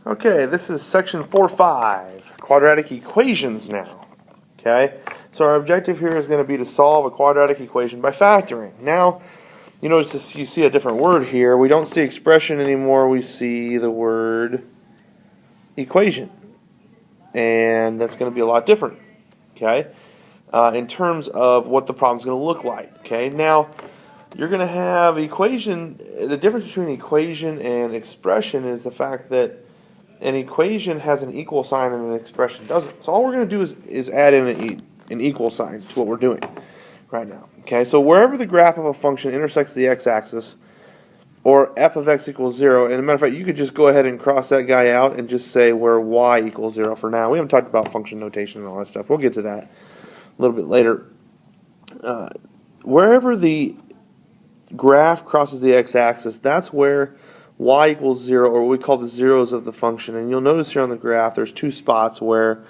Okay, this is section 4.5, quadratic equations now. Okay, so our objective here is going to be to solve a quadratic equation by factoring. Now, you notice this, you see a different word here. We don't see expression anymore, we see the word equation. And that's going to be a lot different, okay, in terms of what the problem is going to look like. Okay, now, you're going to have equation, the difference between equation and expression is the fact that an equation has an equal sign and an expression doesn't. So all we're going to do is add in an equal sign to what we're doing right now. Okay, so wherever the graph of a function intersects the x-axis, or f of x equals 0, and as a matter of fact, you could just go ahead and cross that guy out and just say where y equals 0 for now. We haven't talked about function notation and all that stuff. We'll get to that a little bit later. Wherever the graph crosses the x-axis, that's where y equals 0, or what we call the zeros of the function. And you'll notice here on the graph there's two spots where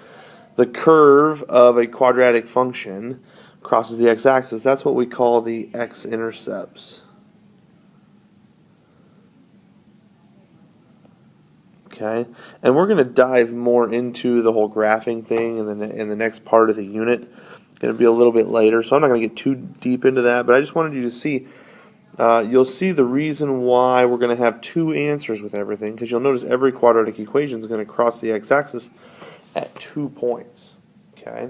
the curve of a quadratic function crosses the x-axis. That's what we call the x-intercepts. Okay, and we're going to dive more into the whole graphing thing in the next part of the unit. It's going to be a little bit later, so I'm not going to get too deep into that, but I just wanted you to see. You'll see the reason why we're going to have two answers with everything, because you'll notice every quadratic equation is going to cross the x-axis at 2 points. Okay.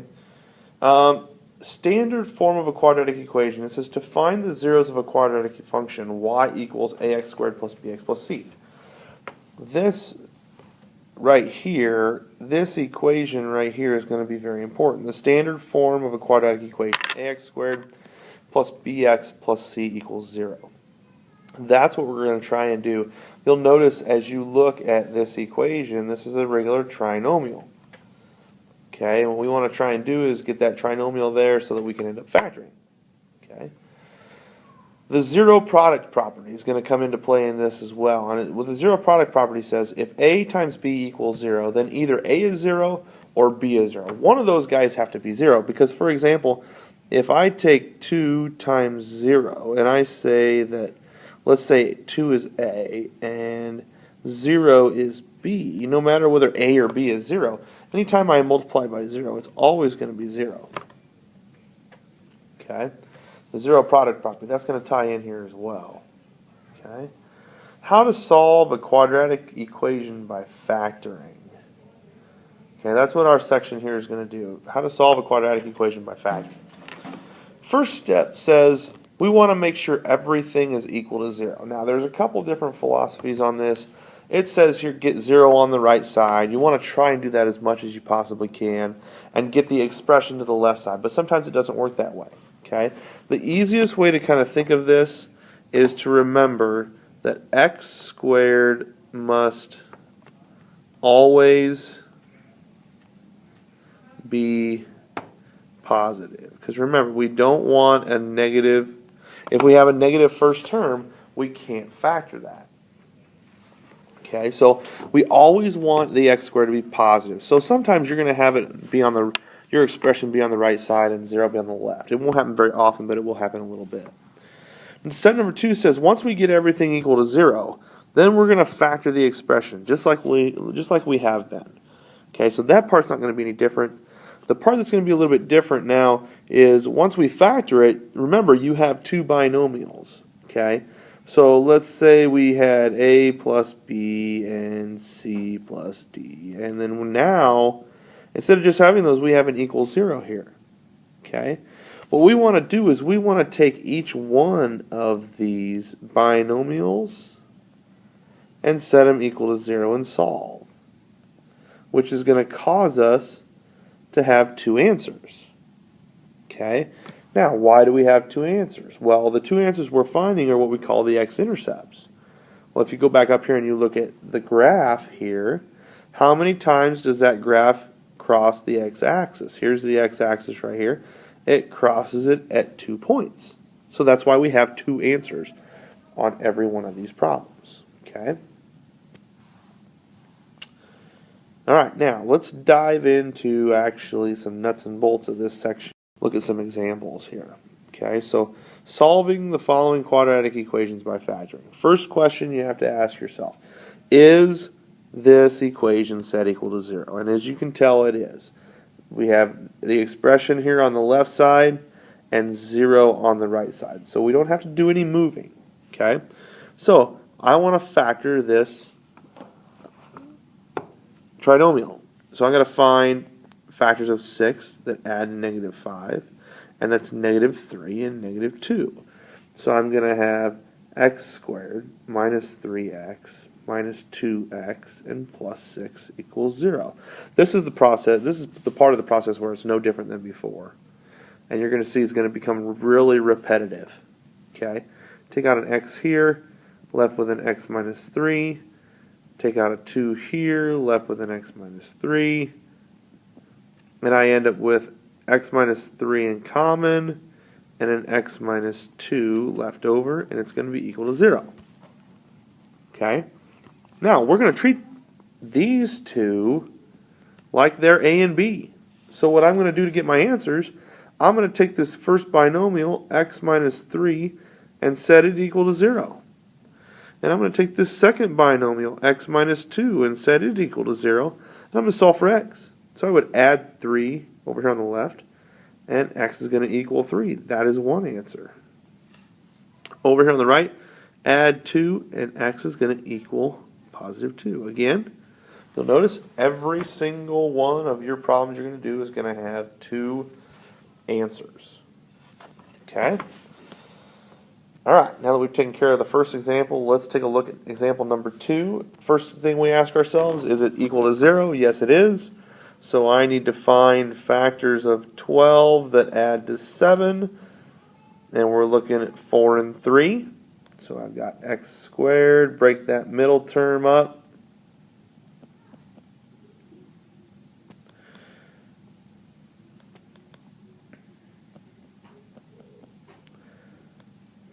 Standard form of a quadratic equation, it says to find the zeros of a quadratic function y equals ax squared plus bx plus c. This right here, this equation right here is going to be very important. The standard form of a quadratic equation, ax squared plus bx plus c equals 0. That's what we're going to try and do. You'll notice as you look at this equation, this is a regular trinomial. Okay, and what we want to try and do is get that trinomial there so that we can end up factoring. Okay. The zero product property is going to come into play in this as well. And what the zero product property says, if a times b equals 0, then either a is 0 or b is 0. One of those guys have to be 0 because, for example, if I take 2 times 0 and I say that, let's say 2 is a and 0 is b, no matter whether a or b is 0, anytime I multiply by 0, it's always going to be 0. Okay? The zero product property, that's going to tie in here as well. Okay? How to solve a quadratic equation by factoring. Okay, that's what our section here is going to do. How to solve a quadratic equation by factoring. First step says we want to make sure everything is equal to 0. Now, there's a couple different philosophies on this. It says here get 0 on the right side. You want to try and do that as much as you possibly can and get the expression to the left side, but sometimes it doesn't work that way. Okay? The easiest way to kind of think of this is to remember that x squared must always be positive. Because remember, we don't want a negative. If we have a negative first term, we can't factor that. Okay, so we always want the x squared to be positive. So sometimes you're going to have it be on your expression be on the right side and 0 be on the left. It won't happen very often, but it will happen a little bit. And step number 2 says once we get everything equal to 0, then we're going to factor the expression just like we have been. Okay, so that part's not going to be any different. The part that's going to be a little bit different now is once we factor it, remember you have two binomials. Okay, so let's say we had a plus b and c plus d, and then now instead of just having those, we have an equal 0 here. Okay, what we want to do is we want to take each one of these binomials and set them equal to 0 and solve, which is going to cause us to have two answers. Okay, now why do we have two answers? Well, the two answers we're finding are what we call the x-intercepts. Well, if you go back up here and you look at the graph here, how many times does that graph cross the x-axis? Here's the x-axis right here. It crosses it at 2 points. So that's why we have two answers on every one of these problems. Okay. All right, now let's dive into actually some nuts and bolts of this section. Look at some examples here. Okay, so solving the following quadratic equations by factoring. First question you have to ask yourself, is this equation set equal to 0. And as you can tell, it is. We have the expression here on the left side and 0 on the right side. So we don't have to do any moving. Okay? So I want to factor this trinomial. So I'm going to find factors of 6 that add -5, and that's -3 and -2. So I'm going to have x squared minus 3x minus 2x and plus 6 equals 0. This is the process. This is the part of the process where it's no different than before. And you're going to see it's going to become really repetitive. Okay? Take out an x here, left with an x minus 3. Take out a 2 here, left with an x minus 3. And I end up with x minus 3 in common and an x minus 2 left over, and it's going to be equal to 0. Okay? Now, we're going to treat these two like they're a and b. So what I'm going to do to get my answers, I'm going to take this first binomial, x minus 3, and set it equal to 0. And I'm going to take this second binomial, x minus 2, and set it equal to 0. And I'm going to solve for x. So I would add 3 over here on the left, and x is going to equal 3. That is one answer. Over here on the right, add 2, and x is going to equal positive 2. Again, you'll notice every single one of your problems you're going to do is going to have 2 answers. Okay? All right, now that we've taken care of the first example, let's take a look at example number 2. First thing we ask ourselves, is it equal to 0? Yes, it is. So I need to find factors of 12 that add to 7. And we're looking at 4 and 3. So I've got x squared, break that middle term up.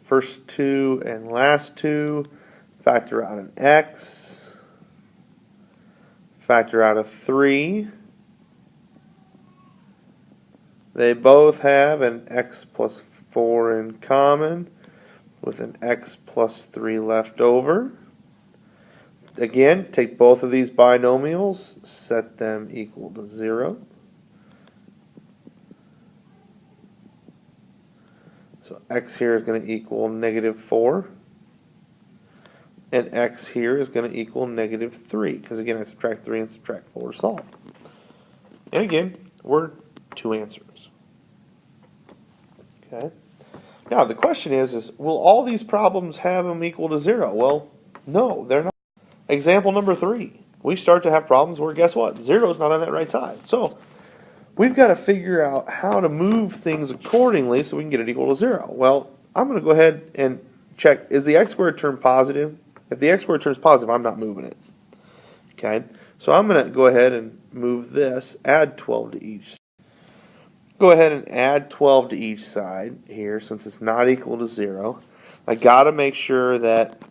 First 2 and last 2, factor out an x, factor out a 3. They both have an x plus 4 in common with an x plus 3 left over. Again, take both of these binomials, set them equal to 0. So x here is going to equal -4. And x here is going to equal -3. Because again, I subtract 3 and subtract 4 to solve. And again, we're 2 answers. Okay. Now the question is will all these problems have them equal to 0? Well, no, they're not. Example number 3. We start to have problems where, guess what? 0 is not on that right side. So we've got to figure out how to move things accordingly so we can get it equal to 0. Well, I'm going to go ahead and check, is the x squared term positive? If the x squared term is positive, I'm not moving it. Okay, so I'm going to go ahead and move this, add 12 to each side. Go ahead and add 12 to each side here since it's not equal to 0. I got to make sure that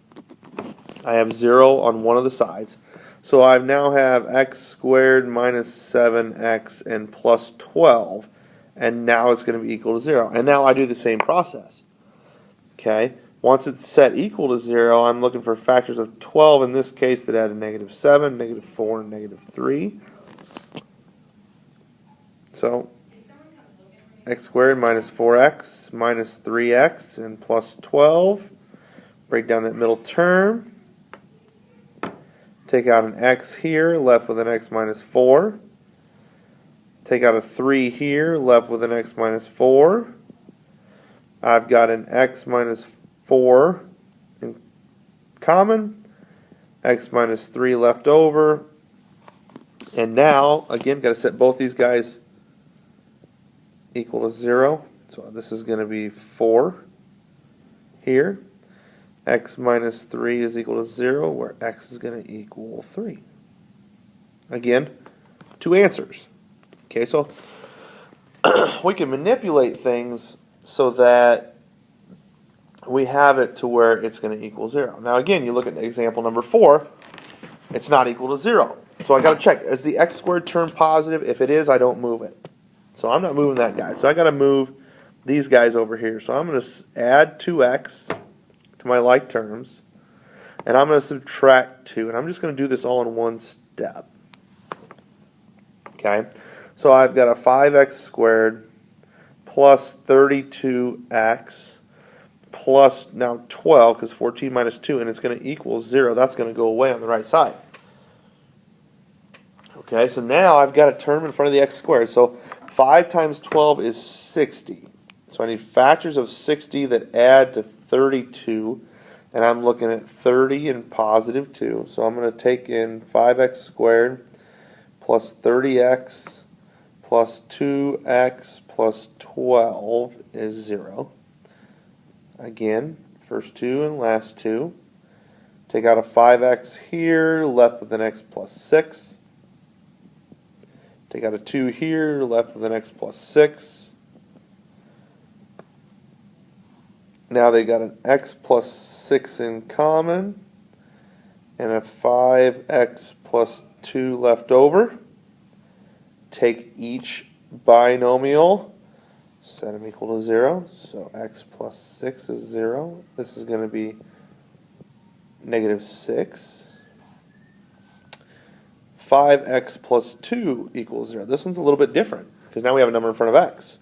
I have 0 on one of the sides. So I now have x squared minus 7x and plus 12, and now it's going to be equal to 0. And now I do the same process. Okay, once it's set equal to 0, I'm looking for factors of 12 in this case that add a -7, -4, and -3. So x squared minus 4x minus 3x and plus 12. Break down that middle term. Take out an x here, left with an x minus 4. Take out a 3 here, left with an x minus 4. I've got an x minus 4 in common, x minus 3 left over. And now, again, got to set both these guys equal to 0. So this is going to be 4 here. X minus 3 is equal to 0, where x is going to equal 3. Again, 2 answers. Okay, so we can manipulate things so that we have it to where it's going to equal 0. Now again, you look at example number 4, it's not equal to 0. So I got to check, is the x squared term positive? If it is, I don't move it. So I'm not moving that guy. So I got to move these guys over here. So I'm going to add 2x to my like terms. and I'm going to subtract 2, and I'm just going to do this all in one step. Okay, so I've got a 5x squared plus 32x plus now 12, because 14 minus 2, and it's going to equal 0. That's going to go away on the right side. Okay, so now I've got a term in front of the x squared. So 5 times 12 is 60. So I need factors of 60 that add to 32. And I'm looking at 30 and positive 2. So I'm going to take in 5x squared plus 30x plus 2x plus 12 is 0. Again, first 2 and last 2. Take out a 5x here, left with an x plus 6. Take out a 2 here, left with an x plus 6. Now they got an x plus 6 in common, and a 5x plus 2 left over. Take each binomial, set them equal to 0. So x plus 6 is 0. This is going to be negative 6. 5x plus 2 equals 0. This one's a little bit different, because now we have a number in front of x.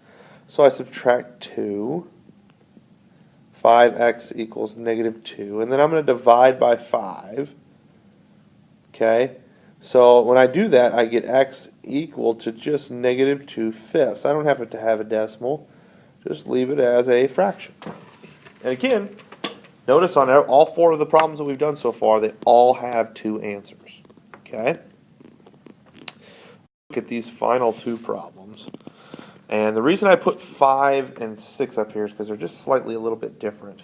So I subtract 2. 5x equals negative 2. And then I'm going to divide by 5. Okay? So when I do that, I get x equal to just negative 2/5. I don't have to have a decimal. Just leave it as a fraction. And again, notice on all 4 of the problems that we've done so far, they all have 2 answers. Okay? Look at these final 2 problems. And the reason I put 5 and 6 up here is because they're just slightly a little bit different.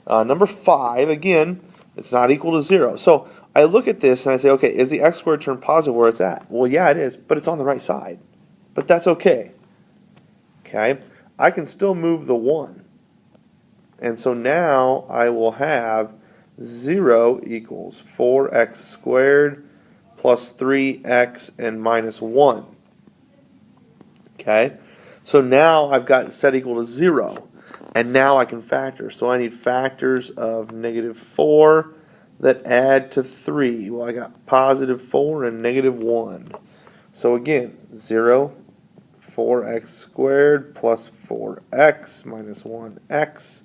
Number 5, again, it's not equal to 0. So I look at this and I say, okay, is the x squared term positive where it's at? Well, yeah, it is, but it's on the right side. But that's okay. Okay? I can still move the 1. And so now I will have 0 equals 4x squared plus 3x and minus 1. Okay? So now I've got set equal to 0. And now I can factor. So I need factors of negative 4 that add to 3. Well, I got positive 4 and negative 1. So again, 0, 4x squared plus 4x minus 1x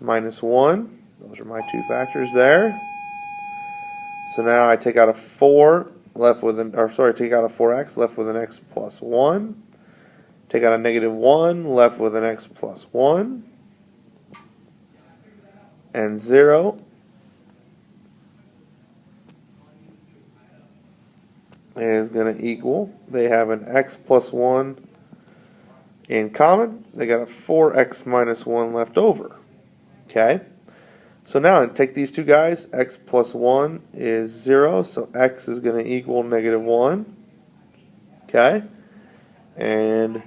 minus 1. Those are my 2 factors there. So now I take out a 4, left with an, or sorry, take out a 4x, left with an x plus 1. Take out a negative 1, left with an x plus 1. And 0 is going to equal, they have an x plus 1 in common. They got a 4x minus 1 left over. Okay? So now take these 2 guys, x plus 1 is 0, so x is going to equal negative 1. Okay? And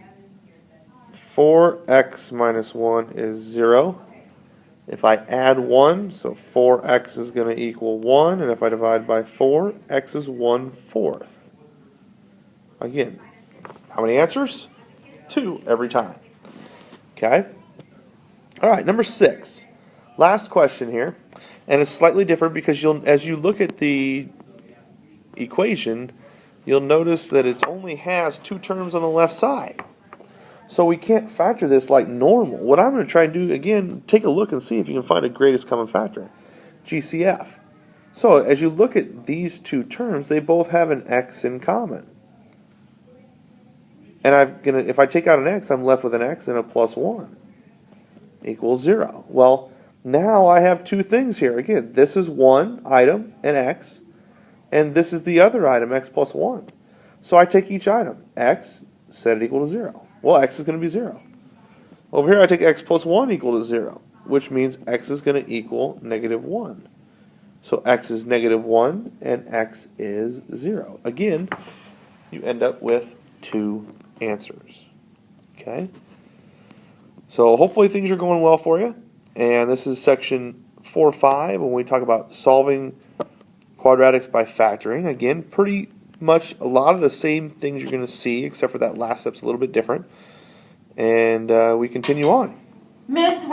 4x minus 1 is 0. If I add 1, so 4x is going to equal 1, and if I divide by 4, x is 1/4. Again, how many answers? 2 every time. Okay? All right, number 6. Last question here, and it's slightly different because as you look at the equation, you'll notice that it only has 2 terms on the left side. So we can't factor this like normal. What I'm going to try and do, again, take a look and see if you can find a greatest common factor, GCF. So as you look at these 2 terms, they both have an x in common. And if I take out an x, I'm left with an x and a plus 1 equals 0. Well, now I have 2 things here. Again, this is one item, an x, and this is the other item, x plus 1. So I take each item, x, set it equal to 0. Well, x is going to be 0. Over here I take x plus 1 equal to 0, which means x is going to equal negative 1. So x is negative 1 and x is 0. Again, you end up with 2 answers. Okay? So hopefully things are going well for you. And this is section 4.5 when we talk about solving quadratics by factoring. Again, pretty much a lot of the same things you're going to see, except for that last step's a little bit different. And we continue on. Miss